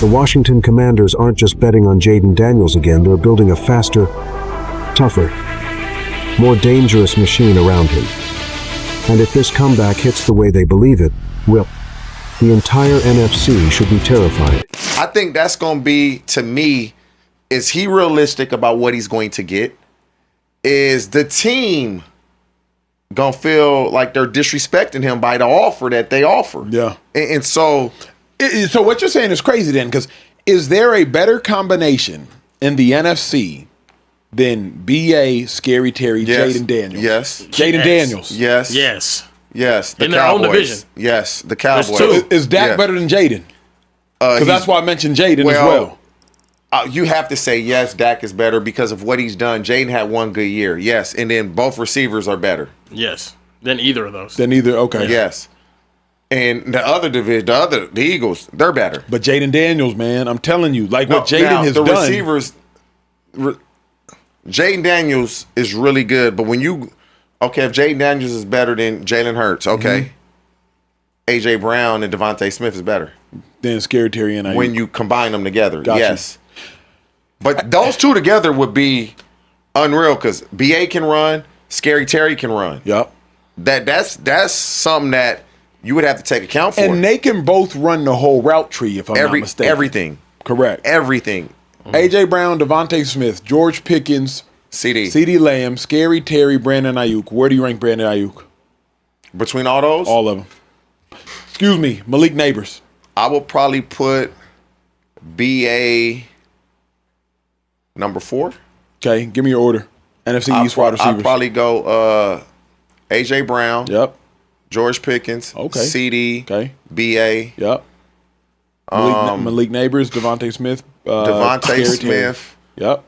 The Washington Commanders aren't just betting on Jayden Daniels again, they're building a faster, tougher, more dangerous machine around him. And if this comeback hits the way they believe it will, the entire NFC should be terrified. I think that's going to be, to me, is he realistic about what he's going to get? Is the team going to feel like they're disrespecting him by the offer that they offer? Yeah. And so... So what you're saying is crazy then, because is there a better combination in the NFC than B.A., Scary Terry, yes. Jayden Daniels? Yes. Jayden Daniels? Yes. Yes. Yes. The in their Cowboys. own division. Yes. The Cowboys. There's two. Is Dak better than Jayden? Because that's why I mentioned Jayden as well. You have to say yes, Dak is better because of what he's done. Jayden had one good year. Yes. And then both receivers are better. Yes. Than either of those. Okay. Yes. And the other division, the Eagles, they're better. But Jayden Daniels, man, I'm telling you, like what Jayden has done. The receivers, Jayden Daniels is really good. But when if Jayden Daniels is better than Jalen Hurts, okay. A.J. Brown and Devontae Smith is better. Then Scary Terry and Aiyuk. When you combine them together, Gotcha. Yes. But those two together would be unreal because B.A. can run, Scary Terry can run. Yep. That's something that you would have to take account for. And they can both run the whole route tree, if I'm not mistaken. Everything. Correct. Everything. A.J. Brown, Devontae Smith, George Pickens, CeeDee Lamb, Scary Terry, Brandon Aiyuk. Where do you rank Brandon Aiyuk? Between all those? All of them. Excuse me, Malik Neighbors. I would probably put B.A. number 4. Okay, give me your order. NFC East wide receivers. I'd probably go A.J. Brown. Yep. George Pickens. Okay. CeeDee. Okay. B.A. Yep. Malik Neighbors, Devontae Smith. Devontae Smith. Yep.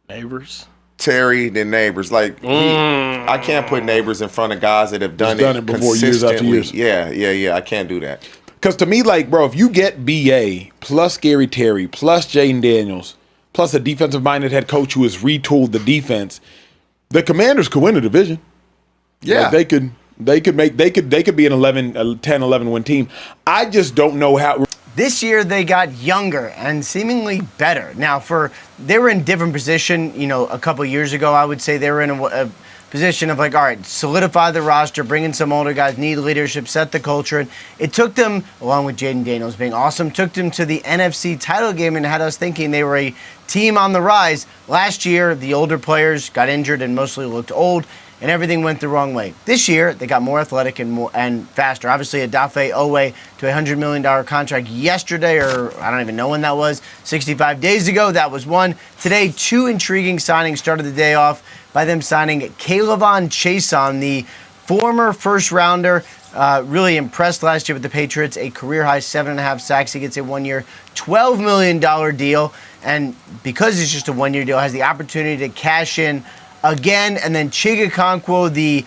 Neighbors. Terry, then Neighbors. I can't put Neighbors in front of guys that have done it before years after years. Yeah. I can't do that. Because to me, bro, if you get B.A. plus Scary Terry plus Jayden Daniels plus a defensive-minded head coach who has retooled the defense, the Commanders could win the division. Yeah. They could be an 10-11 win team. I just don't know how. This year they got younger and seemingly better. Now, they were in different position. A couple years ago, I would say they were in a position of all right, solidify the roster, bring in some older guys, need leadership, set the culture. And it took them, along with Jayden Daniels being awesome, took them to the NFC title game and had us thinking they were a team on the rise. Last year, the older players got injured and mostly looked old, and everything went the wrong way. This year, they got more athletic and faster. Obviously, Odafe Owe to a $100 million contract yesterday, or I don't even know when that was, 65 days ago. That was one. Today, 2 intriguing signings started the day off by them signing K'Lavon Chaisson, the former first-rounder, really impressed last year with the Patriots, a career-high 7.5 sacks. He gets a one-year, $12 million deal, and because it's just a one-year deal, has the opportunity to cash in again. And then Chigoziem Okonkwo, the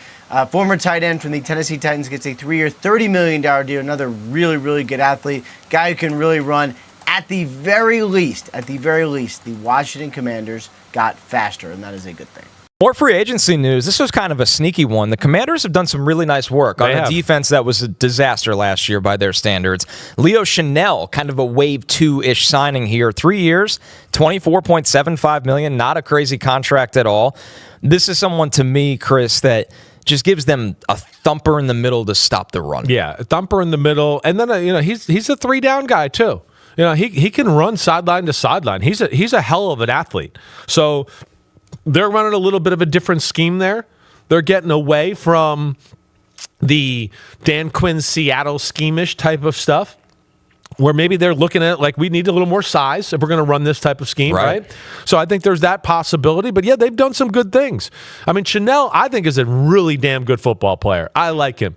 former tight end from the Tennessee Titans, gets a 3-year, $30 million deal. Another really, really good athlete, guy who can really run. At the very least, the Washington Commanders got faster, and that is a good thing. More free agency news. This was kind of a sneaky one. The Commanders have done some really nice work on a defense that was a disaster last year by their standards. Leo Chanel, kind of a wave 2-ish signing here. 3 years, $24.75 million. Not a crazy contract at all. This is someone, to me, Chris, that just gives them a thumper in the middle to stop the run. Yeah, a thumper in the middle. And then, he's a 3-down guy, too. He can run sideline to sideline. He's a hell of an athlete. So they're running a little bit of a different scheme there. They're getting away from the Dan Quinn Seattle scheme-ish type of stuff, where maybe they're looking at we need a little more size if we're going to run this type of scheme, right? So I think there's that possibility. But yeah, they've done some good things. I mean, Chanel, I think, is a really damn good football player. I like him.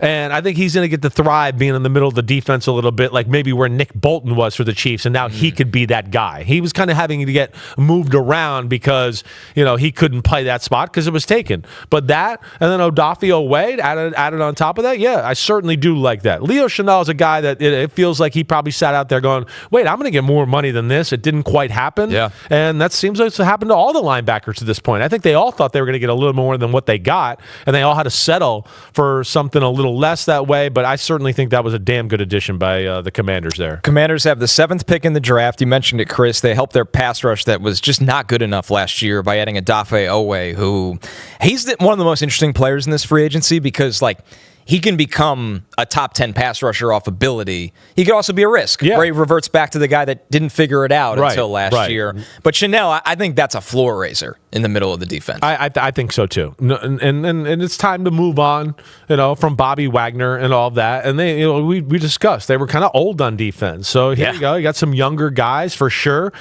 And I think he's going to get to thrive being in the middle of the defense a little bit, like maybe where Nick Bolton was for the Chiefs, and now he could be that guy. He was kind of having to get moved around because, he couldn't play that spot because it was taken. But that, and then Odafe Owe added on top of that, yeah, I certainly do like that. Leo Chanel is a guy that it feels like he probably sat out there going, wait, I'm going to get more money than this. It didn't quite happen. Yeah. And that seems like it's happened to all the linebackers to this point. I think they all thought they were going to get a little more than what they got, and they all had to settle for something a little little less that way, but I certainly think that was a damn good addition by the Commanders there. Commanders have the 7th pick in the draft. You mentioned it, Chris. They helped their pass rush that was just not good enough last year by adding Odafe Owe, who he's one of the most interesting players in this free agency because, like, he can become a top 10 pass rusher off ability. He could also be a risk, where he reverts back to the guy that didn't figure it out until last year. But Chanel, I think that's a floor raiser in the middle of the defense. I think so too. And it's time to move on, from Bobby Wagner and all of that. And they, we discussed they were kind of old on defense. So here you go. You got some younger guys for sure.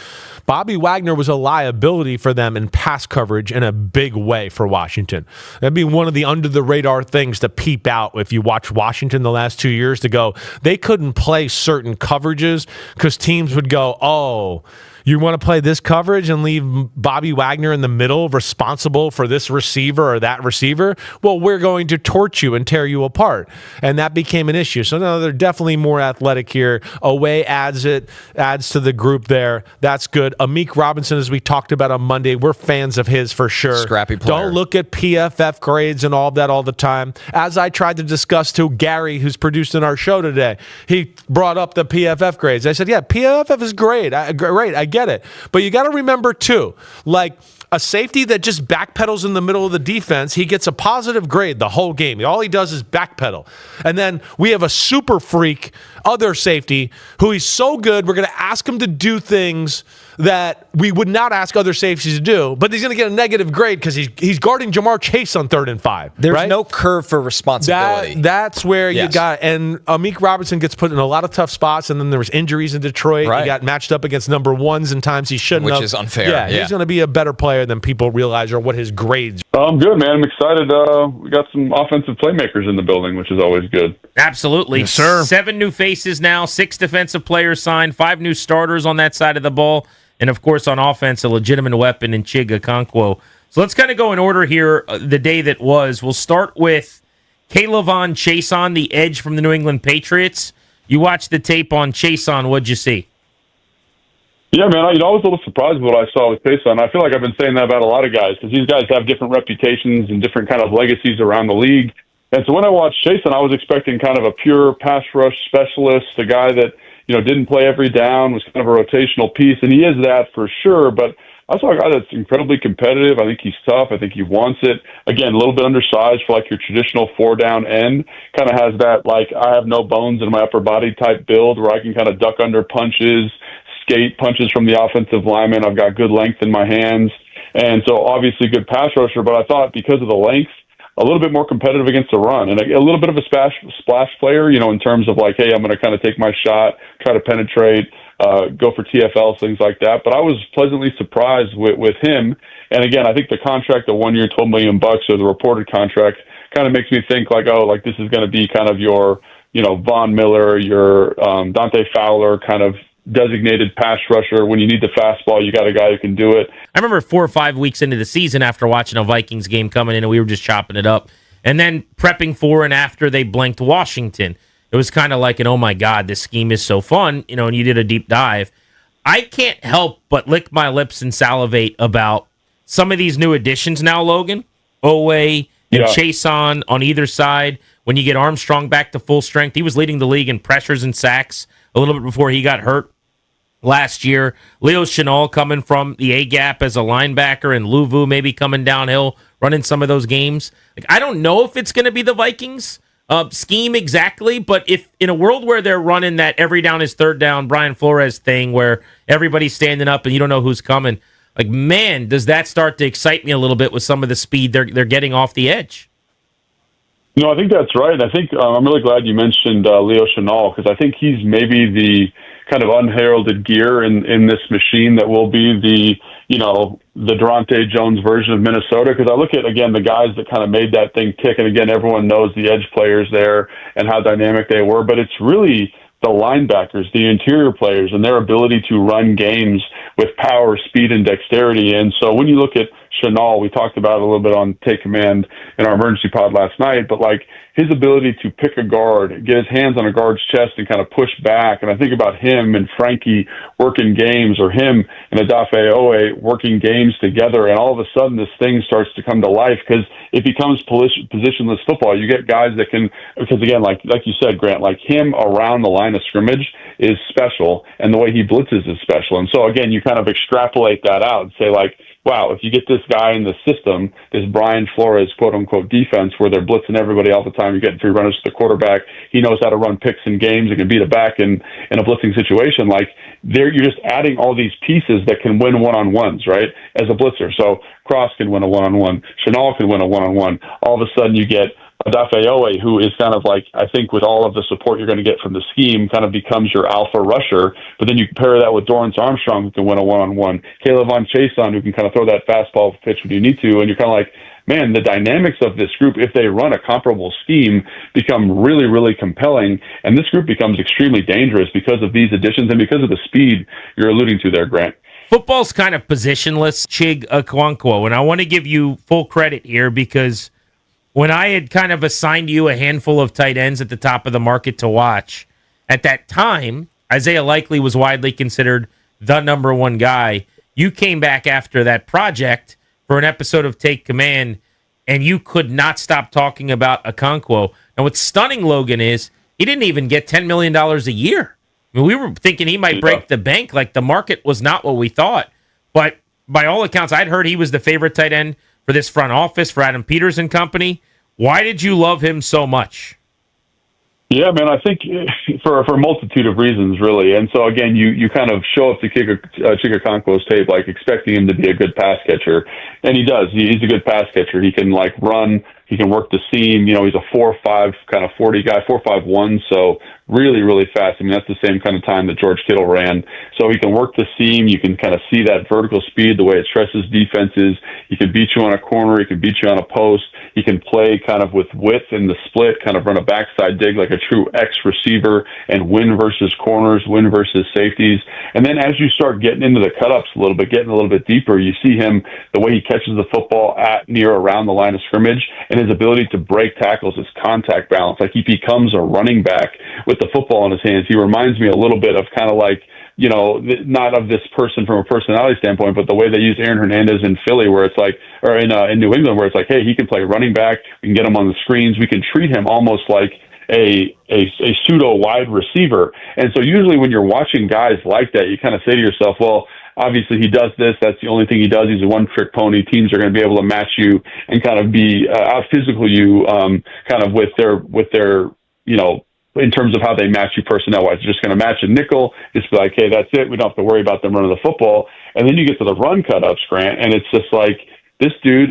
Bobby Wagner was a liability for them in pass coverage in a big way for Washington. That'd be one of the under the radar things to peep out if you watch Washington the last 2 years to go, they couldn't play certain coverages because teams would go, oh, you want to play this coverage and leave Bobby Wagner in the middle responsible for this receiver or that receiver? Well, we're going to torch you and tear you apart. And that became an issue. So no, they're definitely more athletic here. Away adds to the group there. That's good. Amik Robinson, as we talked about on Monday, we're fans of his for sure. Scrappy player. Don't look at PFF grades and all of that all the time. As I tried to discuss to Gary, who's produced in our show today, he brought up the PFF grades. I said, yeah, PFF is great. Great. I get it. But you got to remember, too, like a safety that just backpedals in the middle of the defense, he gets a positive grade the whole game. All he does is backpedal. And then we have a super freak other safety who he's so good, we're going to ask him to do things that we would not ask other safeties to do, but he's going to get a negative grade because he's guarding Jamar Chase on 3rd and 5. There's no curve for responsibility. That's where you got, and Amik Robinson gets put in a lot of tough spots, and then there was injuries in Detroit. He got matched up against number ones in times he shouldn't have. Which is unfair. He's going to be a better player than people realize or what his grades. I'm good, man. I'm excited. We got some offensive playmakers in the building, which is always good. Absolutely. Yes, sir. 7 new faces now, 6 defensive players signed, 5 new starters on that side of the ball. And, of course, on offense, a legitimate weapon in Chigoziem Okonkwo. So let's kind of go in order here, the day that was. We'll start with K'Lavon Chaisson, the edge from the New England Patriots. You watched the tape on Chaisson. What'd you see? Yeah, man, I was a little surprised with what I saw with Chaisson. I feel like I've been saying that about a lot of guys because these guys have different reputations and different kind of legacies around the league. And so when I watched Chaisson, I was expecting kind of a pure pass rush specialist, a guy that didn't play every down, was kind of a rotational piece, and he is that for sure. But I saw a guy that's incredibly competitive. I think he's tough. I think he wants it. Again, a little bit undersized for like your traditional 4-down end. Kind of has that like I have no bones in my upper body type build where I can kind of duck under punches, skate punches from the offensive lineman. I've got good length in my hands, and so obviously good pass rusher. But I thought because of the length, a little bit more competitive against the run and a little bit of a splash player, in terms of like, hey, I'm going to kind of take my shot, try to penetrate, go for TFLs, things like that. But I was pleasantly surprised with him. And again, I think the contract, the 1 year, $12 million, or the reported contract, kind of makes me think like, oh, like this is going to be kind of your, Von Miller, your Dante Fowler kind of designated pass rusher. When you need the fastball, you got a guy who can do it. I remember 4 or 5 weeks into the season after watching a Vikings game coming in, and we were just chopping it up. And then prepping for and after they blanked Washington, it was kind of like oh my God, this scheme is so fun, and you did a deep dive. I can't help but lick my lips and salivate about some of these new additions now, Logan. Owe and Chaisson on either side. When you get Armstrong back to full strength, he was leading the league in pressures and sacks a little bit before he got hurt last year. Leo Chenal coming from the A-gap as a linebacker, and Luvu maybe coming downhill, running some of those games. Like, I don't know if it's going to be the Vikings scheme exactly, but if in a world where they're running that every down is third down, Brian Flores thing where everybody's standing up and you don't know who's coming, like, man, does that start to excite me a little bit with some of the speed they're getting off the edge? No, I think that's right. I think I'm really glad you mentioned Leo Chenal because I think he's maybe the kind of unheralded gear in this machine that will be the Durante Jones version of Minnesota. Because I look at, again, the guys that kind of made that thing tick. And again, everyone knows the edge players there and how dynamic they were, but it's really the linebackers, the interior players, and their ability to run games with power, speed, and dexterity. And so when you look at Chenal, we talked about it a little bit on Take Command in our emergency pod last night, but like his ability to pick a guard, get his hands on a guard's chest and kind of push back. And I think about him and Frankie working games, or him and Adafe Owe working games together. And all of a sudden this thing starts to come to life because it becomes positionless football. You get guys that can, because again, like you said, Grant, like him around the line of scrimmage is special, and the way he blitzes is special. And so again, you kind of extrapolate that out and say like, wow, if you get this guy in the system, this Brian Flores quote-unquote defense where they're blitzing everybody all the time, you're getting 3 runners to the quarterback, he knows how to run picks in games, he can beat a back in a blitzing situation, like you're just adding all these pieces that can win one-on-ones, right, as a blitzer. So Cross can win a one-on-one, Chenal can win a one-on-one. All of a sudden you get Adafe Owe, who is kind of like, I think with all of the support you're going to get from the scheme, kind of becomes your alpha rusher. But then you pair that with Dorrance Armstrong, who can win a one-on-one, Caleb Von Chason, who can kind of throw that fastball pitch when you need to, and you're kind of like, man, the dynamics of this group, if they run a comparable scheme, become really, really compelling. And this group becomes extremely dangerous because of these additions and because of the speed you're alluding to there, Grant. Football's kind of positionless, Chig Okonkwo, and I want to give you full credit here because when I had kind of assigned you a handful of tight ends at the top of the market to watch, at that time, Isaiah Likely was widely considered the number one guy. You came back after that project for an episode of Take Command, and you could not stop talking about Okonkwo. Now, what's stunning, Logan, is he didn't even get $10 million a year. I mean, we were thinking he might break the bank. Like, the market was not what we thought. But by all accounts, I'd heard he was the favorite tight end for this front office, for Adam Peters and company. Why did you love him so much? Yeah, man, I think for a multitude of reasons, really. And so, again, you kind of show up to Chig Okonkwo's tape, like, expecting him to be a good pass catcher. And he does. He's a good pass catcher. He can, like, run. He can work the seam. You know, he's a 4.5 kind of 40 guy, 4.51, so really, really fast. I mean, that's the same kind of time that George Kittle ran. So he can work the seam. You can kind of see that vertical speed, the way it stresses defenses. He can beat you on a corner. He can beat you on a post. He can play kind of with width in the split, kind of run a backside dig like a true X receiver and win versus corners, win versus safeties. And then as you start getting into the cut-ups a little bit, getting a little bit deeper, you see him, the way he catches the football at, near, around the line of scrimmage, and his ability to break tackles, his contact balance. Like, he becomes a running back with the football in his hands. He reminds me a little bit of kind of like, you know, not of this person from a personality standpoint, but the way they use Aaron Hernandez in Philly, where it's like, or in New England, where it's like, hey, he can play running back. We can get him on the screens. We can treat him almost like a pseudo wide receiver. And so usually when you're watching guys like that, you kind of say to yourself, well, obviously he does this. That's the only thing he does. He's a one-trick pony. Teams are going to be able to match you and kind of be out-physical you kind of with their, you know, in terms of how they match you personnel-wise. They're just going to match a nickel, just be like, hey, that's it. We don't have to worry about them running the football. And then you get to the run cut-ups, Grant, and it's just like, this dude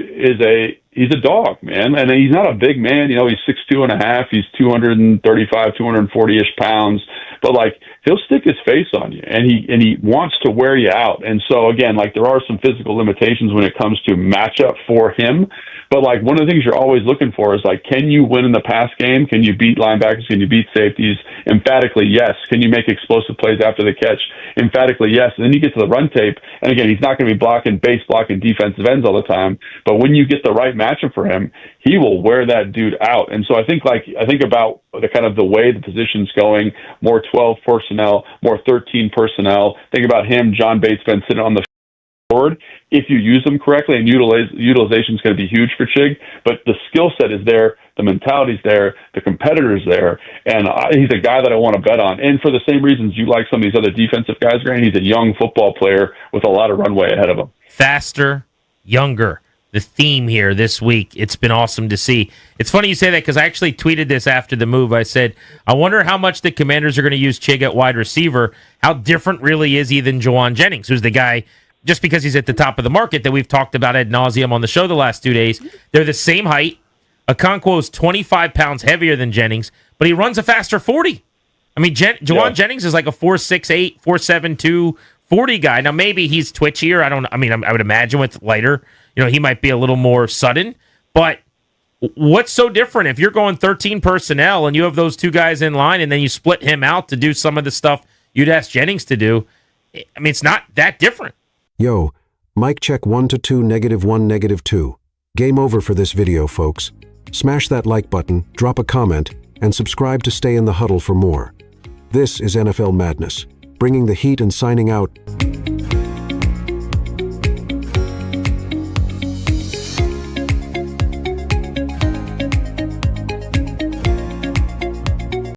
he's a dog, man. And he's not a big man. You know, he's 6'2.5". He's 235, 240-ish pounds. But, like, he'll stick his face on you, and he wants to wear you out. And so, again, like, there are some physical limitations when it comes to matchup for him. But, like, one of the things you're always looking for is, like, can you win in the pass game? Can you beat linebackers? Can you beat safeties? Emphatically, yes. Can you make explosive plays after the catch? Emphatically, yes. And then you get to the run tape, and, again, he's not going to be base blocking defensive ends all the time. But when you get the right matchup for him, he will wear that dude out. And so I think about the kind of the way the position's going, more 12 personnel, more 13 personnel. Think about him, John Bates, been sitting on the board. If you use them correctly, and utilization is going to be huge for Chig, but the skill set is there, the mentality's there, the competitor's there, and he's a guy that I want to bet on. And for the same reasons you like some of these other defensive guys, Grant, he's a young football player with a lot of runway ahead of him. Faster, younger. The theme here this week. It's been awesome to see. It's funny you say that because I actually tweeted this after the move. I said, I wonder how much the Commanders are going to use Chig at wide receiver. How different really is he than Jauan Jennings, who's the guy, just because he's at the top of the market, that we've talked about ad nauseum on the show the last 2 days. They're the same height. Okonkwo is 25 pounds heavier than Jennings, but he runs a faster 40. I mean, Jauan Jennings is like a 4.68, 4.72, 40 guy. Now, maybe he's twitchier. I would imagine with lighter, you know, he might be a little more sudden. But what's so different if you're going 13 personnel and you have those two guys in line and then you split him out to do some of the stuff you'd ask Jennings to do? I mean, it's not that different. Yo, Mic check 1 to 2, -1, -2. Game over for this video, folks. Smash that like button, drop a comment, and subscribe to stay in the huddle for more. This is NFL Madness, bringing the heat and signing out.